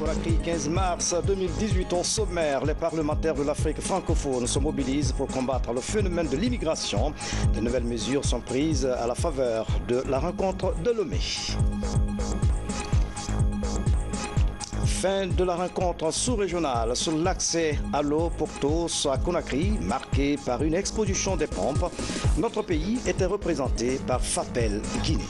Conakry, 15 mars 2018, au sommaire, les parlementaires de l'Afrique francophone se mobilisent pour combattre le phénomène de l'immigration. De nouvelles mesures sont prises à la faveur de la rencontre de Lomé. Fin de la rencontre sous-régionale sur l'accès à l'eau pour tous à Conakry, marquée par une exposition des pompes. Notre pays était représenté par FAPEL Guinée.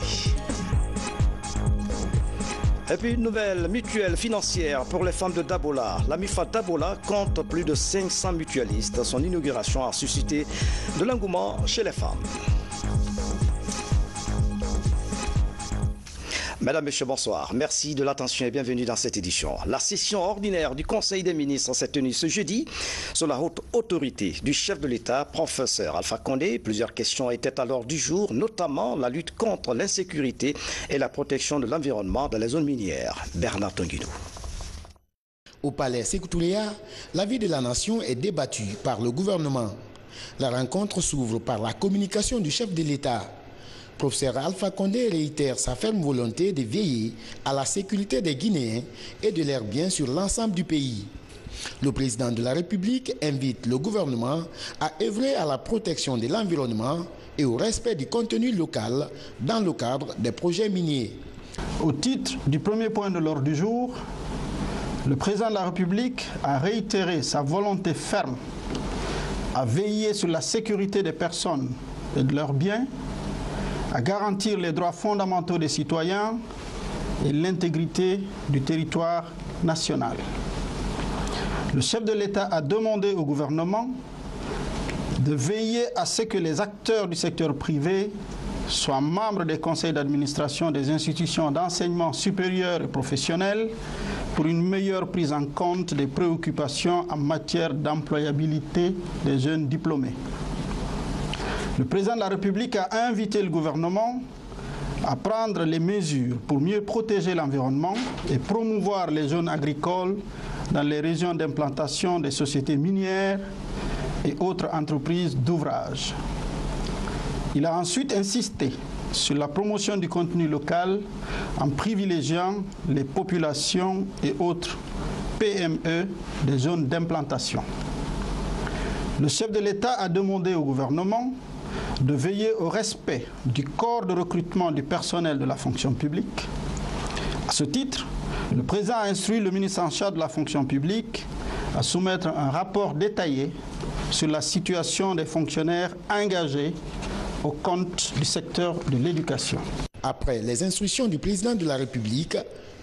Et puis une nouvelle mutuelle financière pour les femmes de Dabola. La MIFA Dabola compte plus de 500 mutualistes. Son inauguration a suscité de l'engouement chez les femmes. Mesdames, Messieurs, bonsoir. Merci de l'attention et bienvenue dans cette édition. La session ordinaire du Conseil des ministres s'est tenue ce jeudi sous la haute autorité du chef de l'État, professeur Alpha Condé. Plusieurs questions étaient à l'ordre du jour, notamment la lutte contre l'insécurité et la protection de l'environnement dans les zones minières. Bernard Tonguinou. Au palais Sékou Touréa, la vie de la nation est débattue par le gouvernement. La rencontre s'ouvre par la communication du chef de l'État. Professeur Alpha Condé réitère sa ferme volonté de veiller à la sécurité des Guinéens et de leurs biens sur l'ensemble du pays. Le président de la République invite le gouvernement à œuvrer à la protection de l'environnement et au respect du contenu local dans le cadre des projets miniers. Au titre du premier point de l'ordre du jour, le président de la République a réitéré sa volonté ferme à veiller sur la sécurité des personnes et de leurs biens, à garantir les droits fondamentaux des citoyens et l'intégrité du territoire national. Le chef de l'État a demandé au gouvernement de veiller à ce que les acteurs du secteur privé soient membres des conseils d'administration des institutions d'enseignement supérieur et professionnel pour une meilleure prise en compte des préoccupations en matière d'employabilité des jeunes diplômés. Le président de la République a invité le gouvernement à prendre les mesures pour mieux protéger l'environnement et promouvoir les zones agricoles dans les régions d'implantation des sociétés minières et autres entreprises d'ouvrage. Il a ensuite insisté sur la promotion du contenu local en privilégiant les populations et autres PME des zones d'implantation. Le chef de l'État a demandé au gouvernement de veiller au respect du corps de recrutement du personnel de la fonction publique. À ce titre, le président a instruit le ministre en charge de la fonction publique à soumettre un rapport détaillé sur la situation des fonctionnaires engagés au compte du secteur de l'éducation. Après les instructions du président de la République,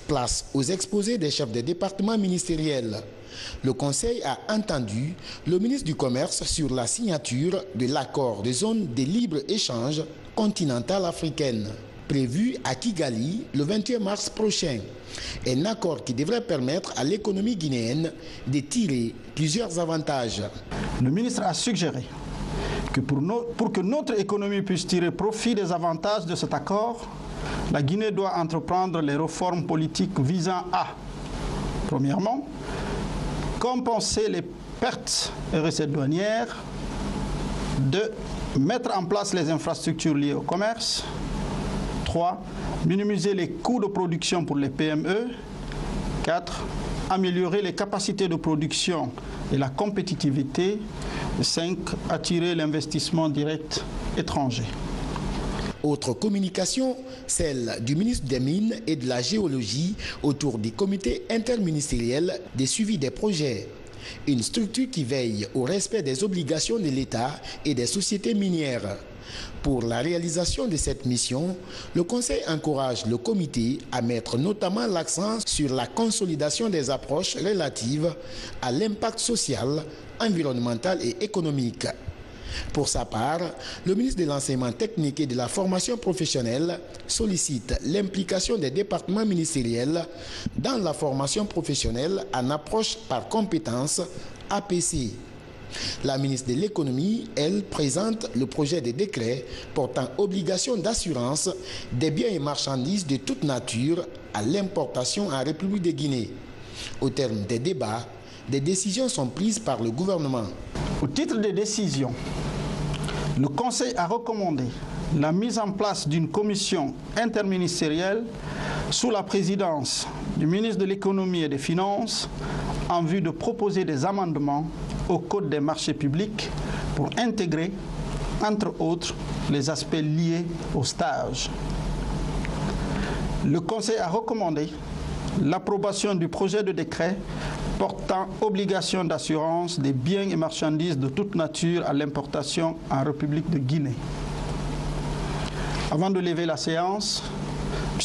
place aux exposés des chefs des départements ministériels. Le Conseil a entendu le ministre du Commerce sur la signature de l'accord de zone de libre-échange continentale africaine, prévu à Kigali le 21 mars prochain. Un accord qui devrait permettre à l'économie guinéenne de tirer plusieurs avantages. Le ministre a suggéré que pour que notre économie puisse tirer profit des avantages de cet accord, la Guinée doit entreprendre les réformes politiques visant à, premièrement, compenser les pertes et recettes douanières, 2. Mettre en place les infrastructures liées au commerce, 3. Minimiser les coûts de production pour les PME, 4. Améliorer les capacités de production et la compétitivité, 5. Attirer l'investissement direct étranger. Autre communication, celle du ministre des Mines et de la Géologie autour du comité interministériel de suivi des projets. Une structure qui veille au respect des obligations de l'État et des sociétés minières. Pour la réalisation de cette mission, le Conseil encourage le comité à mettre notamment l'accent sur la consolidation des approches relatives à l'impact social, environnemental et économique. Pour sa part, le ministre de l'Enseignement technique et de la formation professionnelle sollicite l'implication des départements ministériels dans la formation professionnelle en approche par compétences APC. La ministre de l'Économie, elle, présente le projet de décret portant obligation d'assurance des biens et marchandises de toute nature à l'importation en République de Guinée. Au terme des débats, des décisions sont prises par le gouvernement. Au titre des décisions, le Conseil a recommandé la mise en place d'une commission interministérielle sous la présidence du ministre de l'Économie et des Finances en vue de proposer des amendements au Code des marchés publics pour intégrer, entre autres, les aspects liés au stage. Le Conseil a recommandé l'approbation du projet de décret portant obligation d'assurance des biens et marchandises de toute nature à l'importation en République de Guinée. Avant de lever la séance,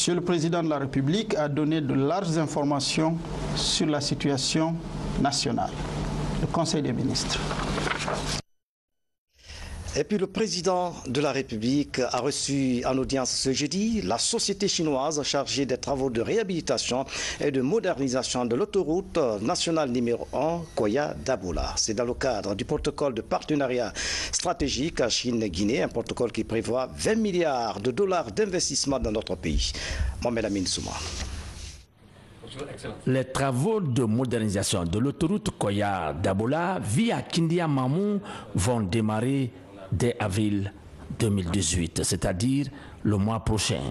M. le Président de la République a donné de larges informations sur la situation nationale. Le Conseil des ministres. Et puis le président de la République a reçu en audience ce jeudi la société chinoise chargée des travaux de réhabilitation et de modernisation de l'autoroute nationale numéro 1 Koya-Daboula. C'est dans le cadre du protocole de partenariat stratégique à Chine-Guinée, un protocole qui prévoit 20 milliards de dollars d'investissement dans notre pays. Mohamed Amin Souma. Les travaux de modernisation de l'autoroute Koya-Daboula via Kindia-Mamou vont démarrer dès avril 2018, c'est-à-dire le mois prochain.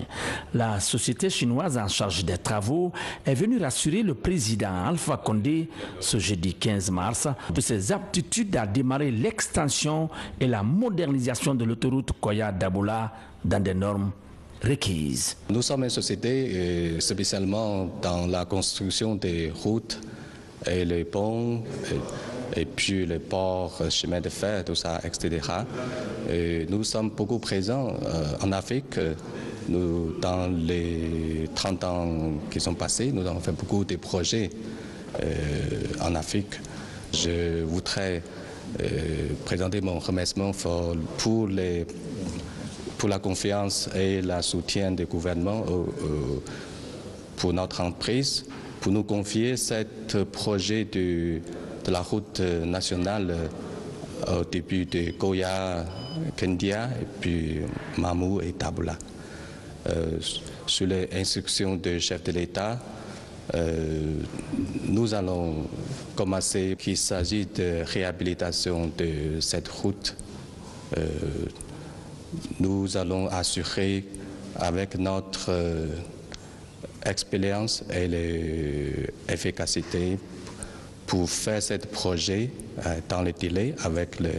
La société chinoise en charge des travaux est venue rassurer le président Alpha Condé ce jeudi 15 mars de ses aptitudes à démarrer l'extension et la modernisation de l'autoroute Koya-Daboula dans des normes requises. Nous sommes une société spécialement dans la construction des routes et les ponts, et puis les ports, chemins de fer, tout ça, etc. Et nous sommes beaucoup présents en Afrique. Nous, dans les 30 ans qui sont passés, nous avons fait beaucoup de projets en Afrique. Je voudrais présenter mon remerciement pour la confiance et le soutien du gouvernement pour notre entreprise, pour nous confier ce projet de la route nationale au début de Koya, Kendia, et puis Mamou et Daboula. Sur les instructions du chef de l'État, nous allons commencer qu'il s'agit de réhabilitation de cette route. Nous allons assurer avec notre expérience et l'efficacité pour faire ce projet dans les délais avec la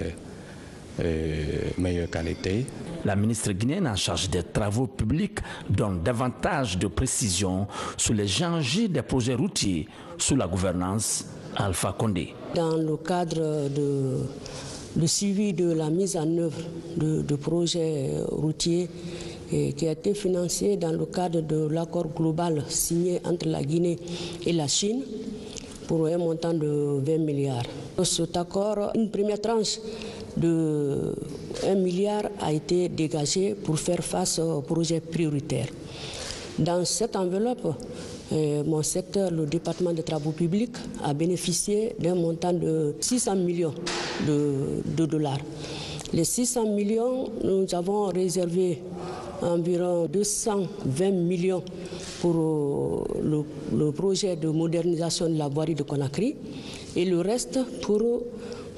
meilleure qualité. La ministre guinéenne en charge des travaux publics donne davantage de précisions sur les enjeux des projets routiers sous la gouvernance Alpha Condé. Dans le cadre de suivi de la mise en œuvre de projets routiers qui a été financé dans le cadre de l'accord global signé entre la Guinée et la Chine, pour un montant de 20 milliards. Dans cet accord, une première tranche de 1 milliard a été dégagée pour faire face aux projets prioritaires. Dans cette enveloppe, mon secteur, le département des travaux publics, a bénéficié d'un montant de 600 millions de dollars. Les 600 millions, nous avons réservé environ 220 millions pour le projet de modernisation de la voirie de Conakry et le reste pour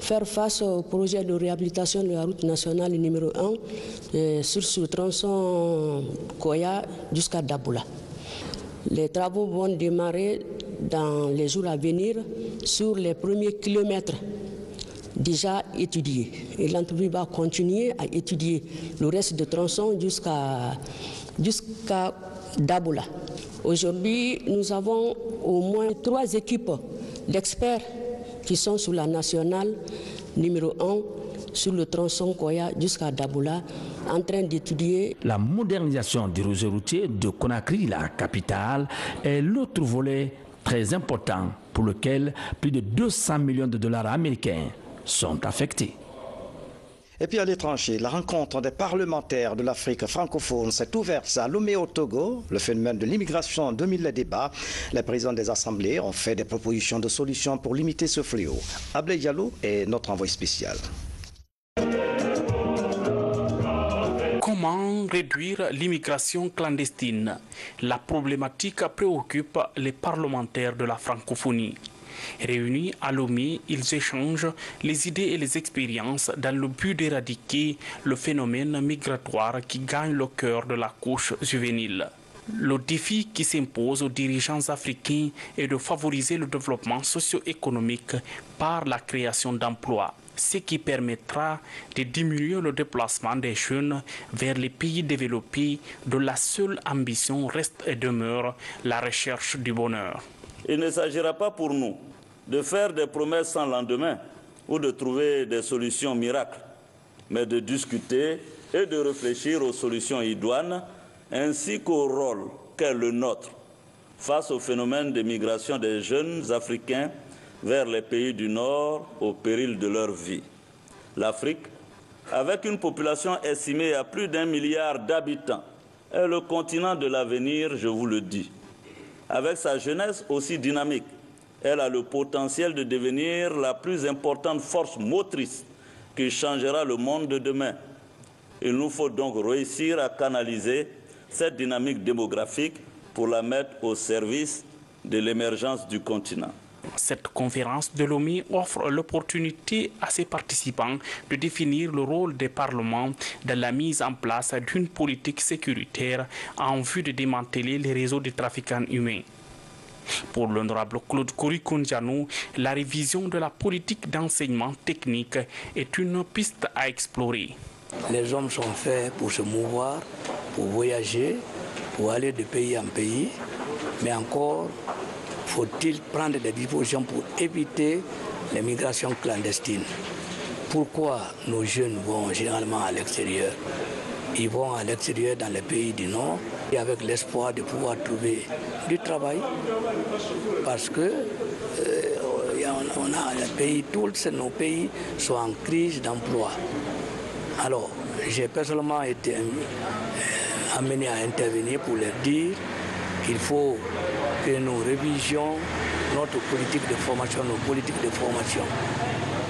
faire face au projet de réhabilitation de la route nationale numéro 1 sur ce tronçon Koya jusqu'à Daboula. Les travaux vont démarrer dans les jours à venir sur les premiers kilomètres déjà étudiés. Et l'entreprise va continuer à étudier le reste de tronçon jusqu'à Daboula. Aujourd'hui, nous avons au moins 3 équipes d'experts qui sont sur la nationale numéro 1 sur le tronçon Koya jusqu'à Daboula en train d'étudier. La modernisation du réseau routier de Conakry, la capitale, est l'autre volet très important pour lequel plus de 200 millions de dollars américains sont affectés. Et puis à l'étranger, la rencontre des parlementaires de l'Afrique francophone s'est ouverte à Lomé au Togo. Le phénomène de l'immigration domine les débats. Les présidents des assemblées ont fait des propositions de solutions pour limiter ce fléau. Ablaye Diallo est notre envoyé spécial. Comment réduire l'immigration clandestine? La problématique préoccupe les parlementaires de la francophonie. Réunis à Lomé, ils échangent les idées et les expériences dans le but d'éradiquer le phénomène migratoire qui gagne le cœur de la couche juvénile. Le défi qui s'impose aux dirigeants africains est de favoriser le développement socio-économique par la création d'emplois, ce qui permettra de diminuer le déplacement des jeunes vers les pays développés dont la seule ambition reste et demeure la recherche du bonheur. Il ne s'agira pas pour nous de faire des promesses sans lendemain ou de trouver des solutions miracles, mais de discuter et de réfléchir aux solutions idoines ainsi qu'au rôle qu'est le nôtre face au phénomène de migration des jeunes Africains vers les pays du Nord au péril de leur vie. L'Afrique, avec une population estimée à plus d'1 milliard d'habitants, est le continent de l'avenir, je vous le dis. Avec sa jeunesse aussi dynamique, elle a le potentiel de devenir la plus importante force motrice qui changera le monde de demain. Il nous faut donc réussir à canaliser cette dynamique démographique pour la mettre au service de l'émergence du continent. Cette conférence de Lomé offre l'opportunité à ses participants de définir le rôle des parlements dans la mise en place d'une politique sécuritaire en vue de démanteler les réseaux de trafiquants humains. Pour l'honorable Claude Kourikondianou, la révision de la politique d'enseignement technique est une piste à explorer. Les hommes sont faits pour se mouvoir, pour voyager, pour aller de pays en pays, mais encore faut-il prendre des dispositions pour éviter les migrations clandestines. Pourquoi nos jeunes vont généralement à l'extérieur? Ils vont à l'extérieur dans les pays du Nord et avec l'espoir de pouvoir trouver du travail parce que on a les pays, tous nos pays sont en crise d'emploi. Alors, j'ai personnellement été amené à intervenir pour leur dire qu'il faut que nous révisions notre politique de formation, nos politiques de formation.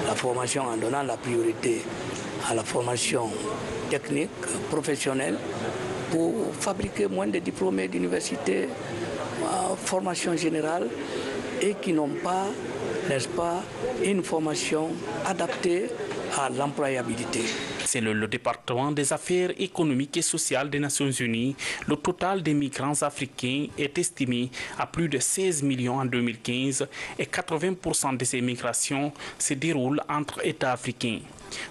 La formation en donnant la priorité à la formation technique, professionnelle, pour fabriquer moins de diplômés d'université, formation générale, et qui n'ont pas, n'est-ce pas, une formation adaptée à l'employabilité. Selon le département des affaires économiques et sociales des Nations Unies, le total des migrants africains est estimé à plus de 16 millions en 2015 et 80% de ces migrations se déroulent entre États africains.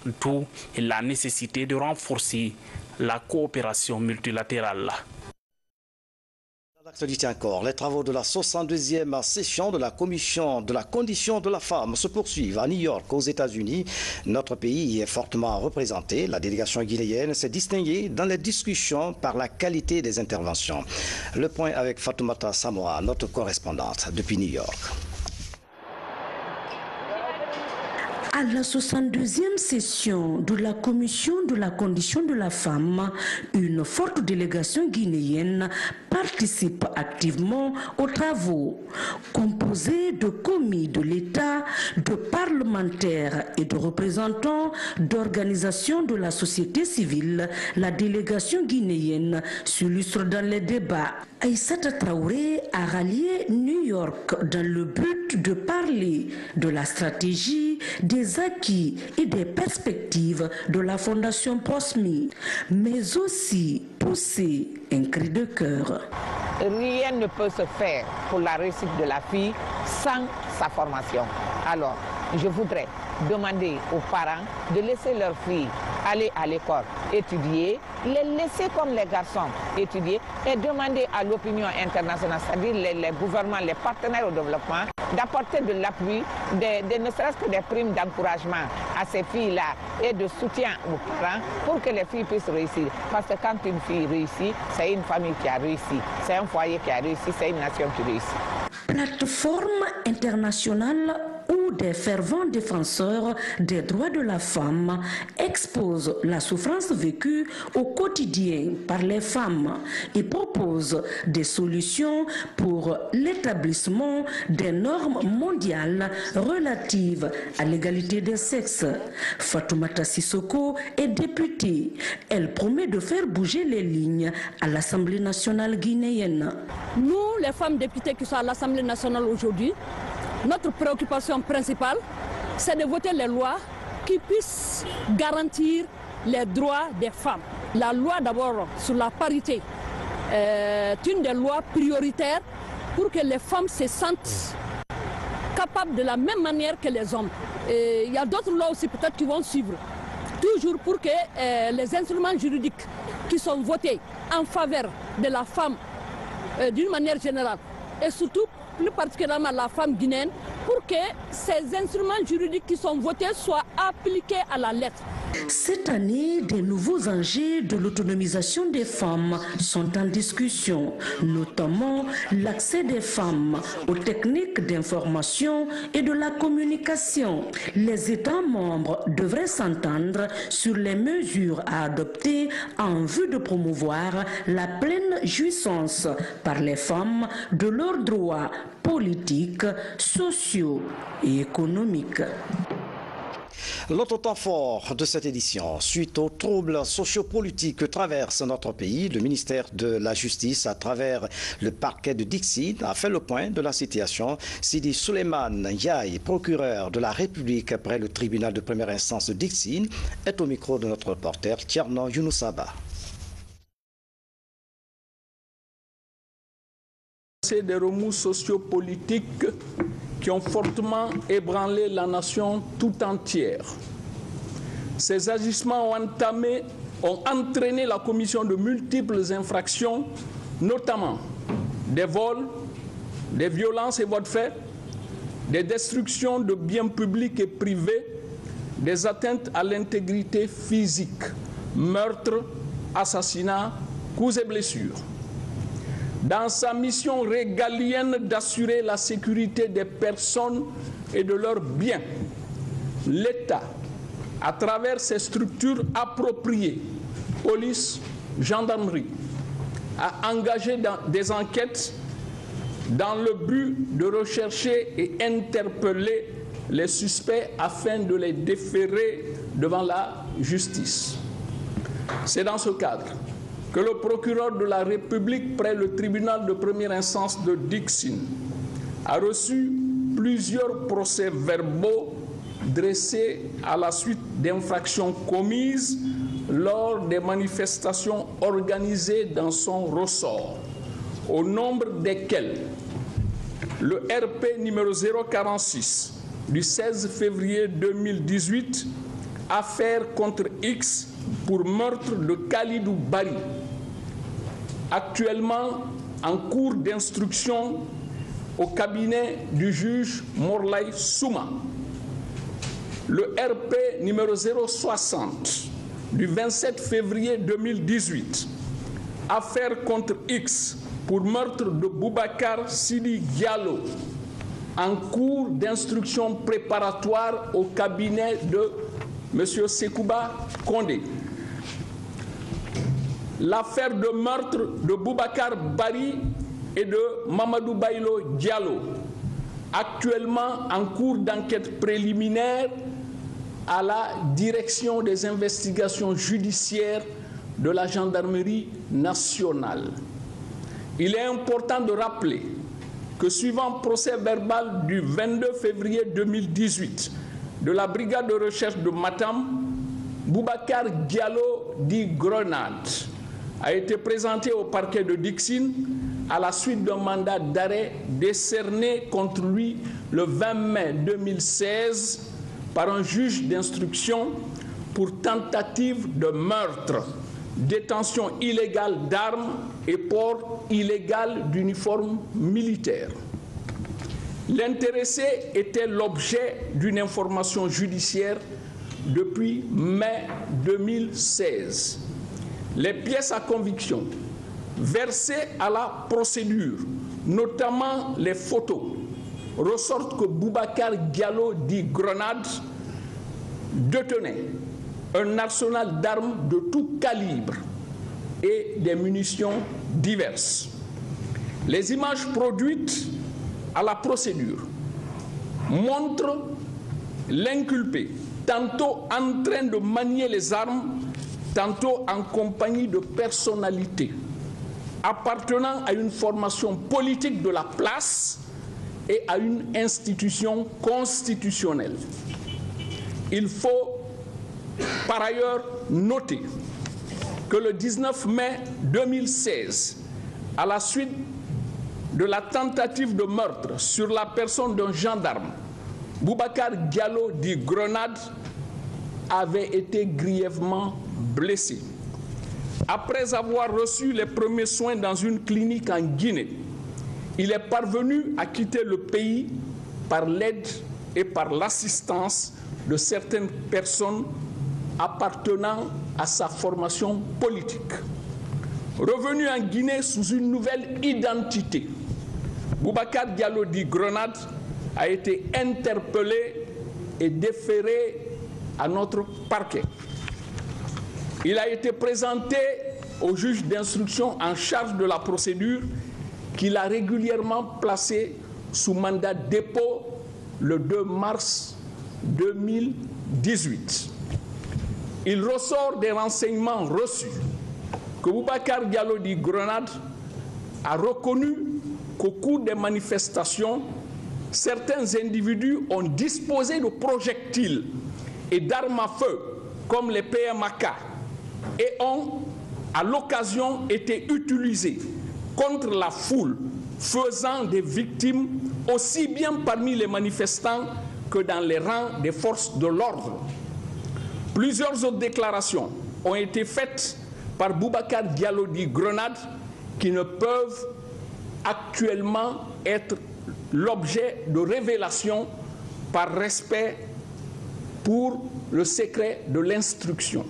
D'où la nécessité de renforcer la coopération multilatérale. L'actualité encore, les travaux de la 62e session de la Commission de la condition de la femme se poursuivent à New York, aux États-Unis. Notre pays y est fortement représenté. La délégation guinéenne s'est distinguée dans les discussions par la qualité des interventions. Le point avec Fatoumata Samoa, notre correspondante depuis New York. À la 62e session de la Commission de la condition de la femme, une forte délégation guinéenne participe activement aux travaux. Composée de commis de l'État, de parlementaires et de représentants d'organisations de la société civile, la délégation guinéenne s'illustre dans les débats. Aïssata Traoré a rallié New York dans le but de parler de la stratégie, des acquis et des perspectives de la Fondation PROSMI, mais aussi pousser un cri de cœur. Rien ne peut se faire pour la réussite de la fille sans sa formation. Alors, je voudrais demander aux parents de laisser leurs filles aller à l'école, étudier, les laisser comme les garçons étudier et demander à l'opinion internationale, c'est-à-dire les gouvernements, les partenaires au développement, d'apporter de l'appui, ne serait-ce que des primes d'encouragement à ces filles-là et de soutien aux parents pour que les filles puissent réussir. Parce que quand une fille réussit, c'est une famille qui a réussi, c'est un foyer qui a réussi, c'est une nation qui réussit. Plateforme internationale où des fervents défenseurs des droits de la femme exposent la souffrance vécue au quotidien par les femmes et proposent des solutions pour l'établissement des normes mondiales relatives à l'égalité des sexes. Fatoumata Sissoko est députée. Elle promet de faire bouger les lignes à l'Assemblée nationale guinéenne. Nous, les femmes députées qui sont à l'Assemblée nationale aujourd'hui, notre préoccupation principale, c'est de voter les lois qui puissent garantir les droits des femmes. La loi d'abord sur la parité une des lois prioritaires pour que les femmes se sentent capables de la même manière que les hommes. Et il y a d'autres lois aussi peut-être qui vont suivre, toujours pour que les instruments juridiques qui sont votés en faveur de la femme d'une manière générale, et surtout plus particulièrement la femme guinéenne, pour que ces instruments juridiques qui sont votés soient appliqués à la lettre. Cette année, des nouveaux enjeux de l'autonomisation des femmes sont en discussion, notamment l'accès des femmes aux techniques d'information et de la communication. Les États membres devraient s'entendre sur les mesures à adopter en vue de promouvoir la pleine jouissance par les femmes de leurs droits politiques, sociaux et économiques. L'autre temps fort de cette édition, suite aux troubles sociopolitiques que traverse notre pays, le ministère de la Justice, à travers le parquet de Dixine, a fait le point de la situation. Sidi Souleymane Yaye, procureur de la République après le tribunal de première instance de Dixine, est au micro de notre reporter Tierno Younoussaba. C'est des remous sociopolitiques qui ont fortement ébranlé la nation tout entière. Ces agissements ont entraîné la commission de multiples infractions, notamment des vols, des violences et voies de fait, des destructions de biens publics et privés, des atteintes à l'intégrité physique, meurtres, assassinats, coups et blessures. Dans sa mission régalienne d'assurer la sécurité des personnes et de leurs biens, l'État, à travers ses structures appropriées, police, gendarmerie, a engagé des enquêtes dans le but de rechercher et interpeller les suspects afin de les déférer devant la justice. C'est dans ce cadre que le procureur de la République près le tribunal de première instance de Dixine a reçu plusieurs procès-verbaux dressés à la suite d'infractions commises lors des manifestations organisées dans son ressort, au nombre desquelles le RP numéro 046 du 16 février 2018, affaire contre X pour meurtre de Khalidou Bari, actuellement en cours d'instruction au cabinet du juge Morlaye Souma. Le RP numéro 060 du 27 février 2018, affaire contre X pour meurtre de Boubacar Sidi Diallo, en cours d'instruction préparatoire au cabinet de M. Sekouba Kondé. L'affaire de meurtre de Boubacar Bari et de Mamadou Baylo Diallo, actuellement en cours d'enquête préliminaire à la direction des investigations judiciaires de la gendarmerie nationale. Il est important de rappeler que suivant procès verbal du 22 février 2018 de la brigade de recherche de Matam, Boubacar Diallo dit Grenade a été présenté au parquet de Dixine à la suite d'un mandat d'arrêt décerné contre lui le 20 mai 2016 par un juge d'instruction pour tentative de meurtre, détention illégale d'armes et port illégal d'uniforme militaire. L'intéressé était l'objet d'une information judiciaire depuis mai 2016. Les pièces à conviction versées à la procédure, notamment les photos, ressortent que Boubacar Diallo dit Grenade détenait un arsenal d'armes de tout calibre et des munitions diverses. Les images produites à la procédure montrent l'inculpé tantôt en train de manier les armes, tantôt en compagnie de personnalités appartenant à une formation politique de la place et à une institution constitutionnelle. Il faut par ailleurs noter que le 19 mai 2016, à la suite de la tentative de meurtre sur la personne d'un gendarme, Boubacar Diallo dit Grenade avait été grièvement blessé. Après avoir reçu les premiers soins dans une clinique en Guinée, il est parvenu à quitter le pays par l'aide et par l'assistance de certaines personnes appartenant à sa formation politique. Revenu en Guinée sous une nouvelle identité, Boubacar Diallo dit Grenade a été interpellé et déféré à notre parquet. Il a été présenté au juge d'instruction en charge de la procédure qu'il a régulièrement placé sous mandat de dépôt le 2 mars 2018. Il ressort des renseignements reçus que Boubacar Diallo dit Grenade a reconnu qu'au cours des manifestations, certains individus ont disposé de projectiles et d'armes à feu comme les PMAK et ont à l'occasion été utilisés contre la foule, faisant des victimes aussi bien parmi les manifestants que dans les rangs des forces de l'ordre. Plusieurs autres déclarations ont été faites par Boubacar Diallo dit Grenade qui ne peuvent actuellement être l'objet de révélation par respect pour le secret de l'instruction.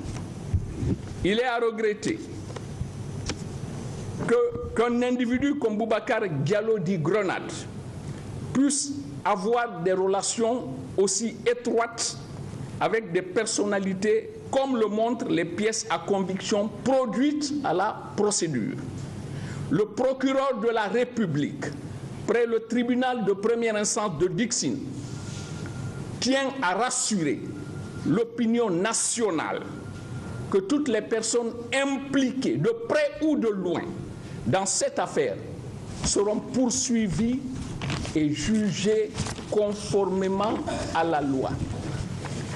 Il est à regretter qu'un individu comme Boubacar Diallo dit Grenade puisse avoir des relations aussi étroites avec des personnalités comme le montrent les pièces à conviction produites à la procédure. Le procureur de la République, près le tribunal de première instance de Dixine, tient à rassurer l'opinion nationale que toutes les personnes impliquées de près ou de loin dans cette affaire seront poursuivies et jugées conformément à la loi.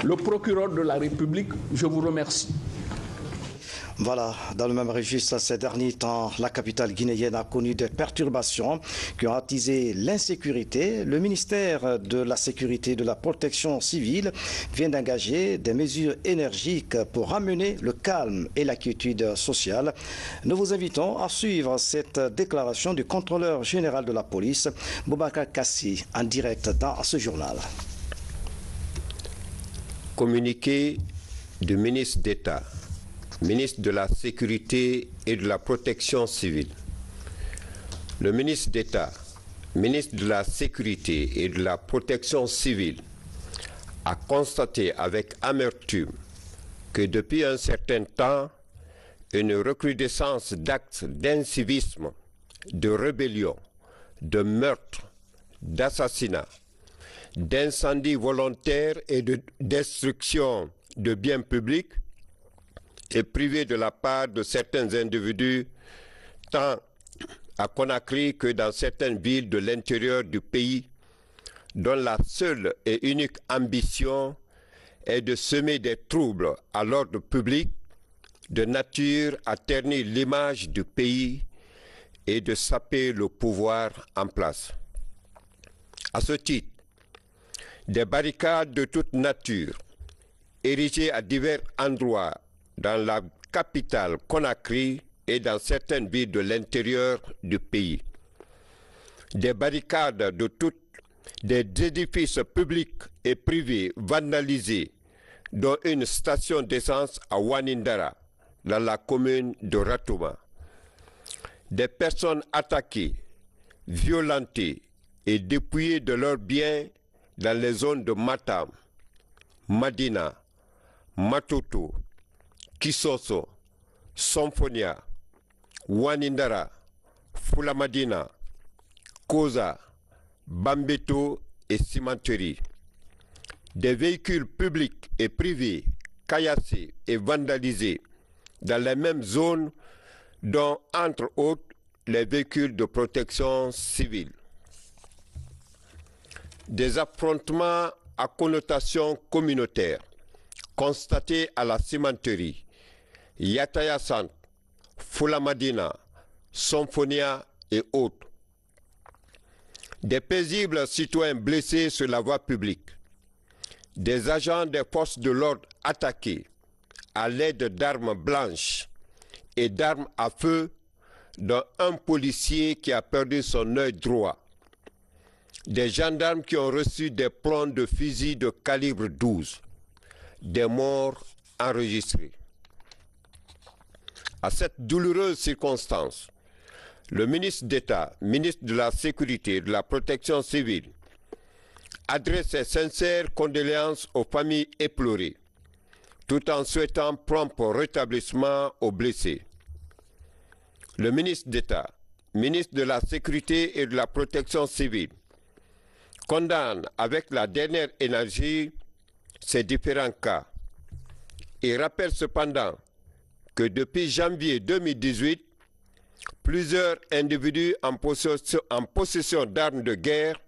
Le procureur de la République, je vous remercie. Voilà, dans le même registre, ces derniers temps, la capitale guinéenne a connu des perturbations qui ont attisé l'insécurité. Le ministère de la Sécurité et de la Protection civile vient d'engager des mesures énergiques pour ramener le calme et la quiétude sociale. Nous vous invitons à suivre cette déclaration du contrôleur général de la police, Boubacar Kassi, en direct dans ce journal. Communiqué du ministre d'État, ministre de la Sécurité et de la Protection civile. Le ministre d'État, ministre de la Sécurité et de la Protection civile, a constaté avec amertume que depuis un certain temps, une recrudescence d'actes d'incivisme, de rébellion, de meurtre, d'assassinat, d'incendies volontaires et de destruction de biens publics est privé de la part de certains individus, tant à Conakry que dans certaines villes de l'intérieur du pays, dont la seule et unique ambition est de semer des troubles à l'ordre public, de nature à ternir l'image du pays et de saper le pouvoir en place. À ce titre, des barricades de toute nature, érigées à divers endroits dans la capitale Conakry et dans certaines villes de l'intérieur du pays. Des barricades de des édifices publics et privés vandalisés, dont une station d'essence à Wanindara, dans la commune de Ratouma. Des personnes attaquées, violentées et dépouillées de leurs biens dans les zones de Matam, Madina, Matoto, Kisoso, Somfonia, Wanindara, Fulamadina, Koza, Bambeto et Cimenterie. Des véhicules publics et privés caillassés et vandalisés dans les mêmes zones, dont entre autres les véhicules de protection civile. Des affrontements à connotation communautaire constatés à la cimenterie, Yataya Centre, Fulamadina, Symphonia et autres. Des paisibles citoyens blessés sur la voie publique. Des agents des forces de l'ordre attaqués à l'aide d'armes blanches et d'armes à feu, dont un policier qui a perdu son œil droit. Des gendarmes qui ont reçu des plombs de fusils de calibre 12. Des morts enregistrés. À cette douloureuse circonstance, le ministre d'État, ministre de la Sécurité et de la Protection civile, adresse ses sincères condoléances aux familles éplorées, tout en souhaitant prompt rétablissement aux blessés. Le ministre d'État, ministre de la Sécurité et de la Protection civile, condamne avec la dernière énergie ces différents cas et rappelle cependant que depuis janvier 2018, plusieurs individus en possession d'armes de guerre,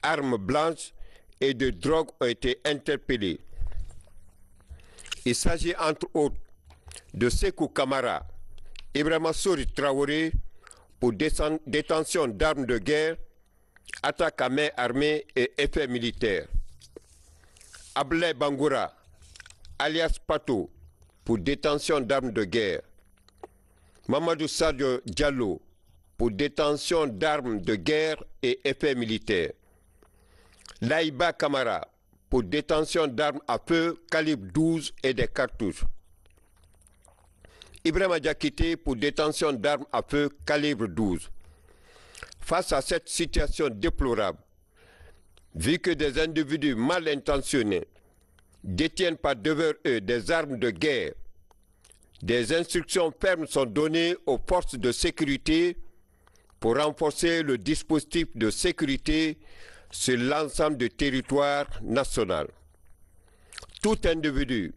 armes blanches et de drogue ont été interpellés. Il s'agit entre autres de Sekou Kamara, Ibrahima Sori Traoré pour détention d'armes de guerre, attaque à main armée et effets militaires. Ablay Bangoura, alias Pato, pour détention d'armes de guerre. Mamadou Sadio Diallo, pour détention d'armes de guerre et effets militaires. Laïba Kamara, pour détention d'armes à feu calibre 12 et des cartouches. Ibrahima Diakité pour détention d'armes à feu calibre 12. Face à cette situation déplorable, vu que des individus mal intentionnés détiennent par devers eux des armes de guerre, des instructions fermes sont données aux forces de sécurité pour renforcer le dispositif de sécurité sur l'ensemble du territoire national. Tout individu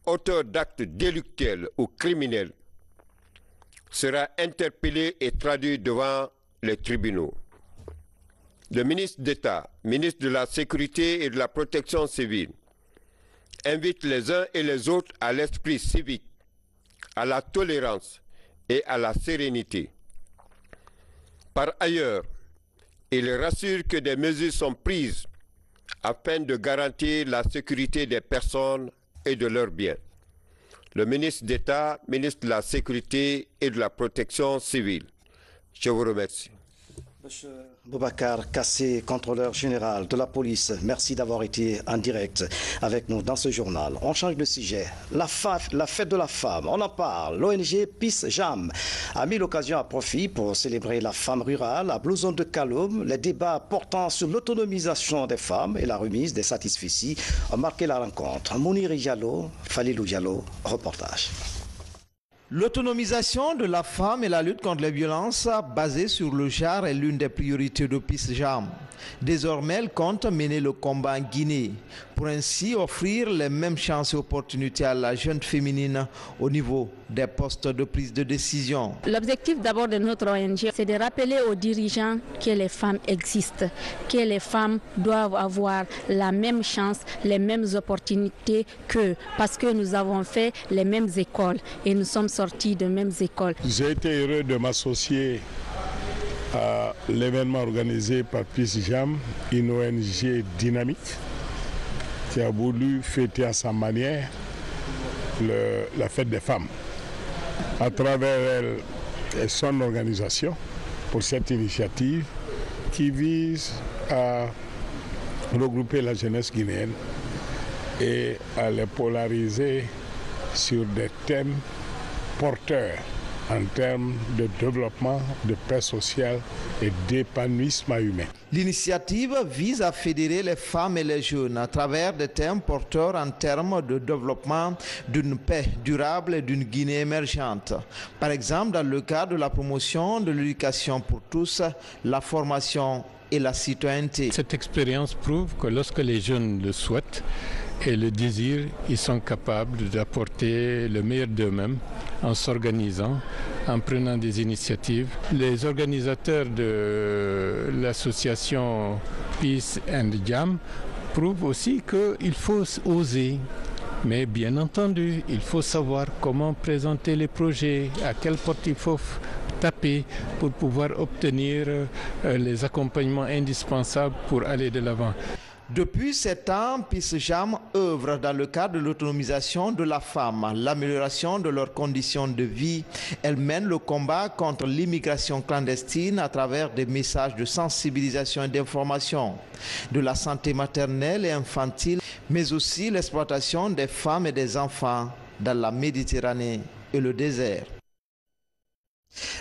auteur d'actes délictuels ou criminels sera interpellé et traduit devant les tribunaux. Le ministre d'État, ministre de la Sécurité et de la Protection civile, invite les uns et les autres à l'esprit civique, à la tolérance et à la sérénité. Par ailleurs, il rassure que des mesures sont prises afin de garantir la sécurité des personnes et de leurs biens. Le ministre d'État, ministre de la Sécurité et de la Protection civile. Je vous remercie. Monsieur Boubacar Kassé, contrôleur général de la police, merci d'avoir été en direct avec nous dans ce journal. On change de sujet. La fête de la femme, on en parle. L'ONG Peace Jam a mis l'occasion à profit pour célébrer la femme rurale à Blouson de Kaloum. Les débats portant sur l'autonomisation des femmes et la remise des satisfecits ont marqué la rencontre. Mounir Diallo, Falilou Diallo, reportage. L'autonomisation de la femme et la lutte contre les violences basées sur le genre est l'une des priorités de Peace Jam. Désormais, elle compte mener le combat en Guinée pour ainsi offrir les mêmes chances et opportunités à la jeune féminine au niveau des postes de prise de décision. L'objectif d'abord de notre ONG, c'est de rappeler aux dirigeants que les femmes existent, que les femmes doivent avoir la même chance, les mêmes opportunités qu'eux, parce que nous avons fait les mêmes écoles et nous sommes sortis de mêmes écoles. J'ai été heureux de m'associer à l'événement organisé par Peace Jam, une ONG dynamique qui a voulu fêter à sa manière la fête des femmes. À travers elle et son organisation pour cette initiative qui vise à regrouper la jeunesse guinéenne et à les polariser sur des thèmes porteurs en termes de développement, de paix sociale et d'épanouissement humain. L'initiative vise à fédérer les femmes et les jeunes à travers des thèmes porteurs en termes de développement, d'une paix durable et d'une Guinée émergente. Par exemple, dans le cadre de la promotion de l'éducation pour tous, la formation et la citoyenneté. Cette expérience prouve que lorsque les jeunes le souhaitent et le désirent, ils sont capables d'apporter le meilleur d'eux-mêmes en s'organisant, en prenant des initiatives. Les organisateurs de l'association Peace and Jam prouvent aussi qu'il faut oser. Mais bien entendu, il faut savoir comment présenter les projets, à quelle porte il faut taper pour pouvoir obtenir les accompagnements indispensables pour aller de l'avant. Depuis 7 ans, PIS-JAM œuvre dans le cadre de l'autonomisation de la femme, l'amélioration de leurs conditions de vie. Elle mène le combat contre l'immigration clandestine à travers des messages de sensibilisation et d'information, de la santé maternelle et infantile, mais aussi l'exploitation des femmes et des enfants dans la Méditerranée et le désert.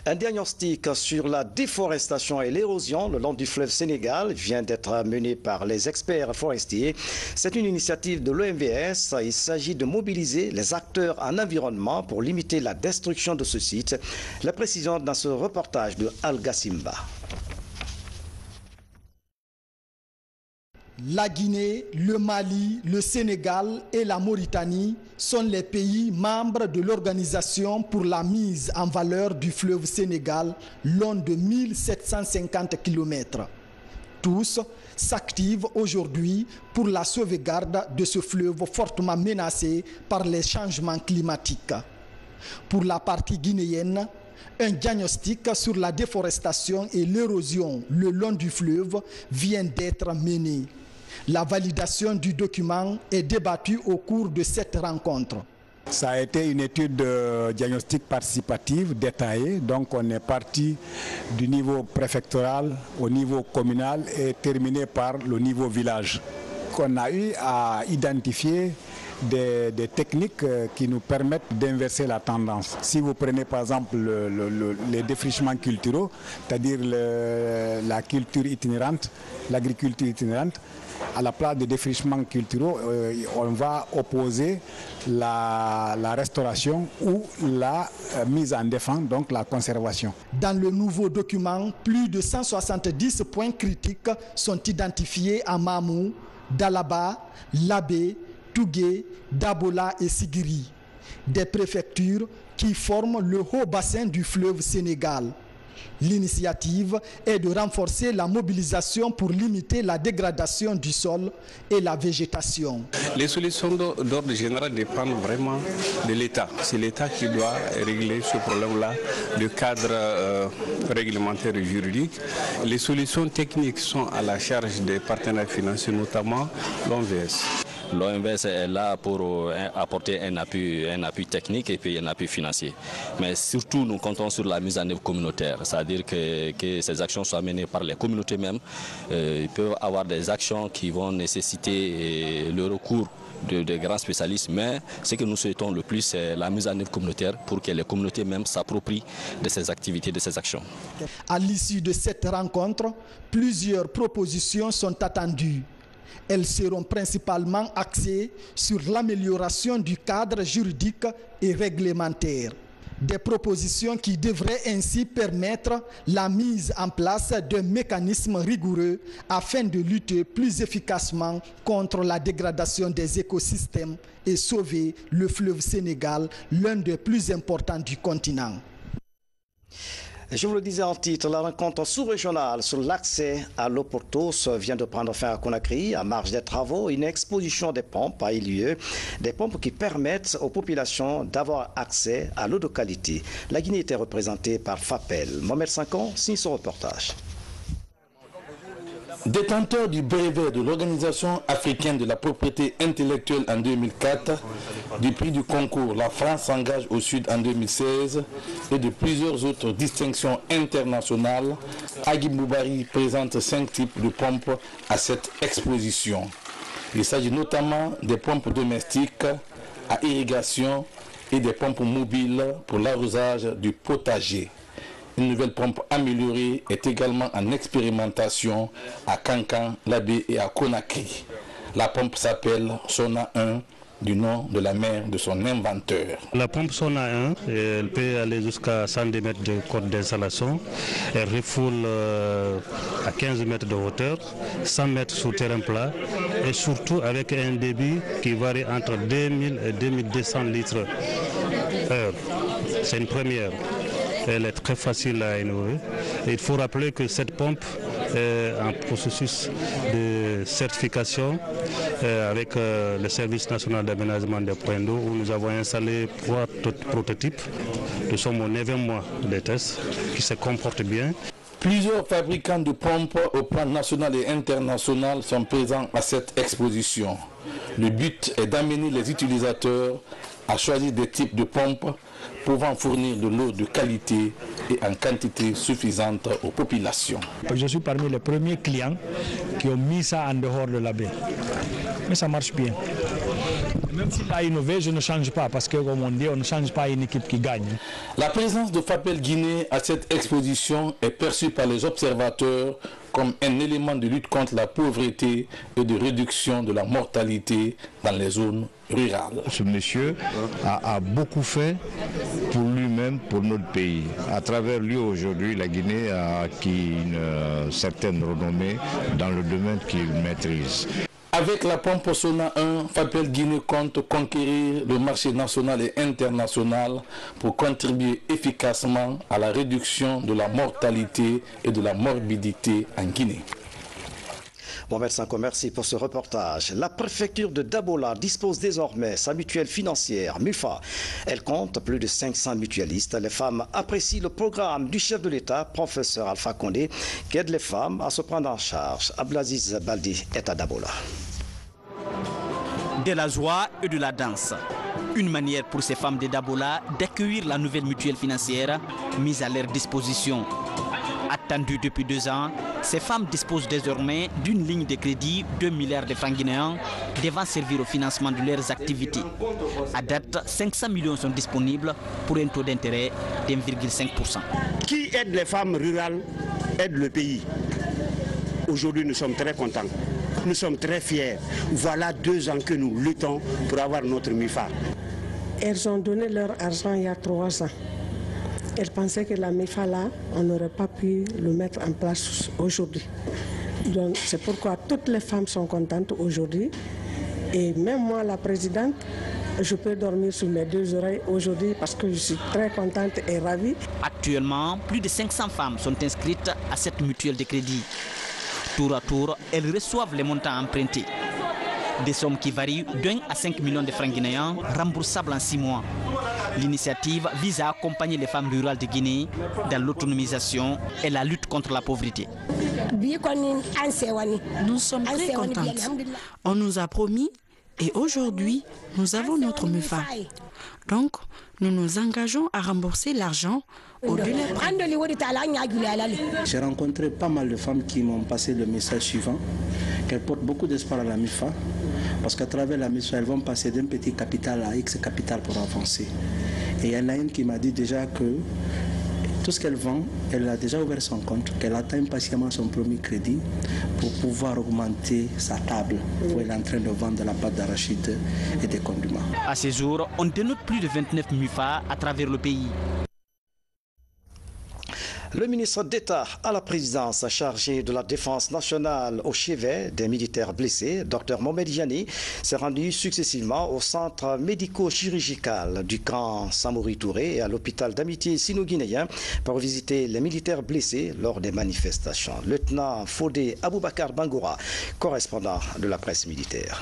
Un diagnostic sur la déforestation et l'érosion le long du fleuve Sénégal vient d'être mené par les experts forestiers. C'est une initiative de l'OMVS. Il s'agit de mobiliser les acteurs en environnement pour limiter la destruction de ce site. La précision dans ce reportage de Al Gassimba. La Guinée, le Mali, le Sénégal et la Mauritanie sont les pays membres de l'Organisation pour la mise en valeur du fleuve Sénégal, long de 1750 km. Tous s'activent aujourd'hui pour la sauvegarde de ce fleuve fortement menacé par les changements climatiques. Pour la partie guinéenne, un diagnostic sur la déforestation et l'érosion le long du fleuve vient d'être mené. La validation du document est débattue au cours de cette rencontre. Ça a été une étude de diagnostic participative détaillée, donc on est parti du niveau préfectoral au niveau communal et terminé par le niveau village. On a eu à identifier des techniques qui nous permettent d'inverser la tendance. Si vous prenez par exemple les défrichements culturaux, c'est-à-dire la culture itinérante, l'agriculture itinérante, à la place de défrichements culturaux, on va opposer la restauration ou la mise en défense, donc la conservation. Dans le nouveau document, plus de 170 points critiques sont identifiés à Mamou, Dalaba, Labé, Tougué, Dabola et Sigiri, des préfectures qui forment le haut bassin du fleuve Sénégal. L'initiative est de renforcer la mobilisation pour limiter la dégradation du sol et la végétation. Les solutions d'ordre général dépendent vraiment de l'État. C'est l'État qui doit régler ce problème-là, le cadre réglementaire et juridique. Les solutions techniques sont à la charge des partenaires financiers, notamment l'OMVS. L'OMVS est là pour apporter un appui technique et puis un appui financier. Mais surtout, nous comptons sur la mise en œuvre communautaire, c'est-à-dire que ces actions soient menées par les communautés mêmes. Ils peuvent avoir des actions qui vont nécessiter le recours de grands spécialistes, mais ce que nous souhaitons le plus, c'est la mise en œuvre communautaire pour que les communautés mêmes s'approprient de ces activités, de ces actions. À l'issue de cette rencontre, plusieurs propositions sont attendues. Elles seront principalement axées sur l'amélioration du cadre juridique et réglementaire. Des propositions qui devraient ainsi permettre la mise en place d'un mécanisme rigoureux afin de lutter plus efficacement contre la dégradation des écosystèmes et sauver le fleuve Sénégal, l'un des plus importants du continent. Je vous le disais en titre, la rencontre sous-régionale sur l'accès à l'eau porteuse vient de prendre fin à Conakry. À marge des travaux, une exposition des pompes a eu lieu. Des pompes qui permettent aux populations d'avoir accès à l'eau de qualité. La Guinée était représentée par FAPEL. Mohamed Sankan signe ce reportage. Détenteur du brevet de l'Organisation africaine de la propriété intellectuelle en 2004, du prix du concours La France s'engage au Sud en 2016 et de plusieurs autres distinctions internationales, Agui Boubari présente 5 types de pompes à cette exposition. Il s'agit notamment des pompes domestiques à irrigation et des pompes mobiles pour l'arrosage du potager. Une nouvelle pompe améliorée est également en expérimentation à Kankan, Labé et à Conakry. La pompe s'appelle Sona 1, du nom de la mère de son inventeur. La pompe Sona 1, elle peut aller jusqu'à 110 mètres de côte d'installation. Elle refoule à 15 mètres de hauteur, 100 mètres sous terrain plat et surtout avec un débit qui varie entre 2000 et 2200 litres heure. C'est une première. Elle est très facile à innover. Et il faut rappeler que cette pompe est en processus de certification avec le Service national d'aménagement des points d'eau où nous avons installé 3 prototypes Nous sommes au 9e mois des tests qui se comportent bien. Plusieurs fabricants de pompes au plan national et international sont présents à cette exposition. Le but est d'amener les utilisateurs à choisir des types de pompes pouvant fournir de l'eau de qualité et en quantité suffisante aux populations. Je suis parmi les premiers clients qui ont mis ça en dehors de la baie. Mais ça marche bien. Même s'il a innové, je ne change pas parce que, comme on dit, on ne change pas une équipe qui gagne. La présence de Fapel Guinée à cette exposition est perçue par les observateurs comme un élément de lutte contre la pauvreté et de réduction de la mortalité dans les zones rurales. Ce monsieur a beaucoup fait pour lui-même, pour notre pays. À travers lui, aujourd'hui, la Guinée a acquis une certaine renommée dans le domaine qu'il maîtrise. Avec la pompe Sona 1, Fapel Guinée compte conquérir le marché national et international pour contribuer efficacement à la réduction de la mortalité et de la morbidité en Guinée. Mohamed Sanko, merci pour ce reportage. La préfecture de Dabola dispose désormais sa mutuelle financière, MUFA. Elle compte plus de 500 mutualistes. Les femmes apprécient le programme du chef de l'État, professeur Alpha Condé, qui aide les femmes à se prendre en charge. Abdelaziz Baldi est à Dabola. De la joie et de la danse. Une manière pour ces femmes de Dabola d'accueillir la nouvelle mutuelle financière mise à leur disposition. Attendue depuis 2 ans, ces femmes disposent désormais d'une ligne de crédit 2 milliards de francs guinéens devant servir au financement de leurs activités. À date, 500 millions sont disponibles pour un taux d'intérêt d'1,5%. Qui aide les femmes rurales aide le pays. Aujourd'hui, nous sommes très contents. Nous sommes très fiers. Voilà 2 ans que nous luttons pour avoir notre MIFA. Elles ont donné leur argent il y a 3 ans. Elles pensaient que la MIFA là, on n'aurait pas pu le mettre en place aujourd'hui. Donc c'est pourquoi toutes les femmes sont contentes aujourd'hui. Et même moi, la présidente, je peux dormir sur mes 2 oreilles aujourd'hui parce que je suis très contente et ravie. Actuellement, plus de 500 femmes sont inscrites à cette mutuelle de crédit. Tour à tour, elles reçoivent les montants empruntés. Des sommes qui varient d'1 à 5 millions de francs guinéens, remboursables en 6 mois. L'initiative vise à accompagner les femmes rurales de Guinée dans l'autonomisation et la lutte contre la pauvreté. Nous sommes très contentes. On nous a promis et aujourd'hui, nous avons notre MUFA. Donc, nous nous engageons à rembourser l'argent au-delà. J'ai rencontré pas mal de femmes qui m'ont passé le message suivant, qu'elles portent beaucoup d'espoir à la MIFA, parce qu'à travers la MIFA, elles vont passer d'un petit capital à X capital pour avancer. Et il y en a une qui m'a dit déjà que tout ce qu'elle vend, elle a déjà ouvert son compte, qu'elle attend impatiemment son premier crédit pour pouvoir augmenter sa table, où elle est en train de vendre de la pâte d'arachide et des condiments. À ce jour, on dénote plus de 29 MUFA à travers le pays. Le ministre d'État à la présidence chargé de la défense nationale au chevet des militaires blessés, Dr Mohamed Diani, s'est rendu successivement au centre médico-chirurgical du camp Samori Touré et à l'hôpital d'amitié sino-guinéen pour visiter les militaires blessés lors des manifestations. Lieutenant Fodé Aboubakar Bangoura, correspondant de la presse militaire.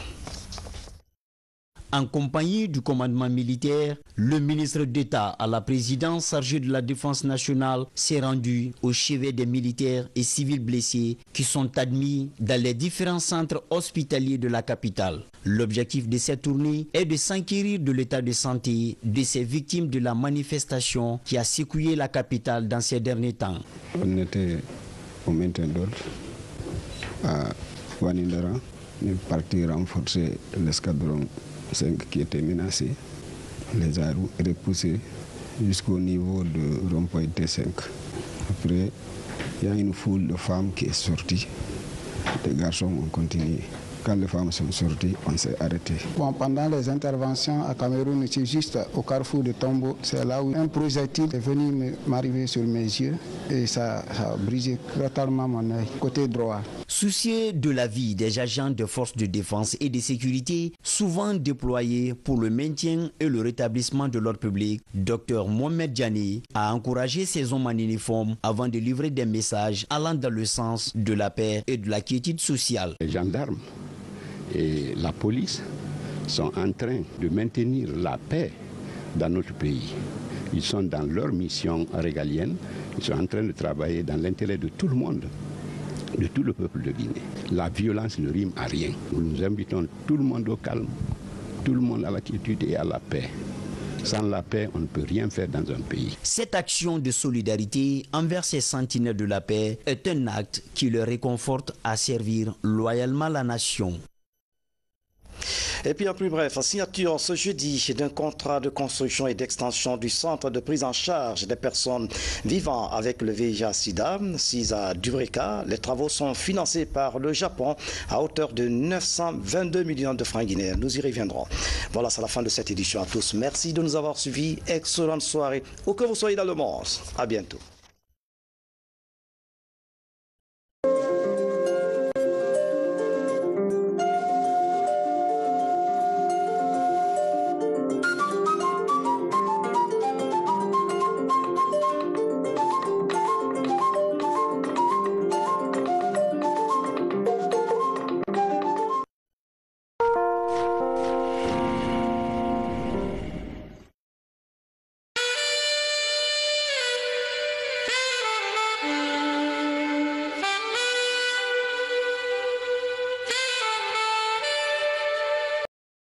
En compagnie du commandement militaire, le ministre d'État à la présidence chargé de la défense nationale s'est rendu au chevet des militaires et civils blessés qui sont admis dans les différents centres hospitaliers de la capitale. L'objectif de cette tournée est de s'enquérir de l'état de santé de ces victimes de la manifestation qui a secoué la capitale dans ces derniers temps. On était au maintien d'ordre à Wanindara, on est parti renforcer l'escadron 5 qui étaient menacés, les a repoussés jusqu'au niveau de rond-point T5. Après, il y a une foule de femmes qui est sortie. Les garçons ont continué. Quand les femmes sont sorties, on s'est arrêté. Bon, pendant les interventions à Cameroun, c'est juste au carrefour de Tombo, c'est là où un projectile est venu m'arriver sur mes yeux et ça a brisé totalement mon œil, côté droit. Soucieux de la vie des agents de forces de défense et de sécurité, souvent déployés pour le maintien et le rétablissement de l'ordre public, Dr Mohamed Diani a encouragé ces hommes en uniforme avant de livrer des messages allant dans le sens de la paix et de la quiétude sociale. Les gendarmes et la police sont en train de maintenir la paix dans notre pays. Ils sont dans leur mission régalienne. Ils sont en train de travailler dans l'intérêt de tout le monde, de tout le peuple de Guinée. La violence ne rime à rien. Nous invitons tout le monde au calme, tout le monde à la quiétude et à la paix. Sans la paix, on ne peut rien faire dans un pays. Cette action de solidarité envers ces sentinelles de la paix est un acte qui les réconforte à servir loyalement la nation. Et puis en plus bref, signature ce jeudi d'un contrat de construction et d'extension du centre de prise en charge des personnes vivant avec le VIH-Sida, CISA Dubreka. Les travaux sont financés par le Japon à hauteur de 922 millions de francs guinéens. Nous y reviendrons. Voilà, c'est la fin de cette édition à tous. Merci de nous avoir suivis. Excellente soirée. Où que vous soyez dans le monde. À bientôt.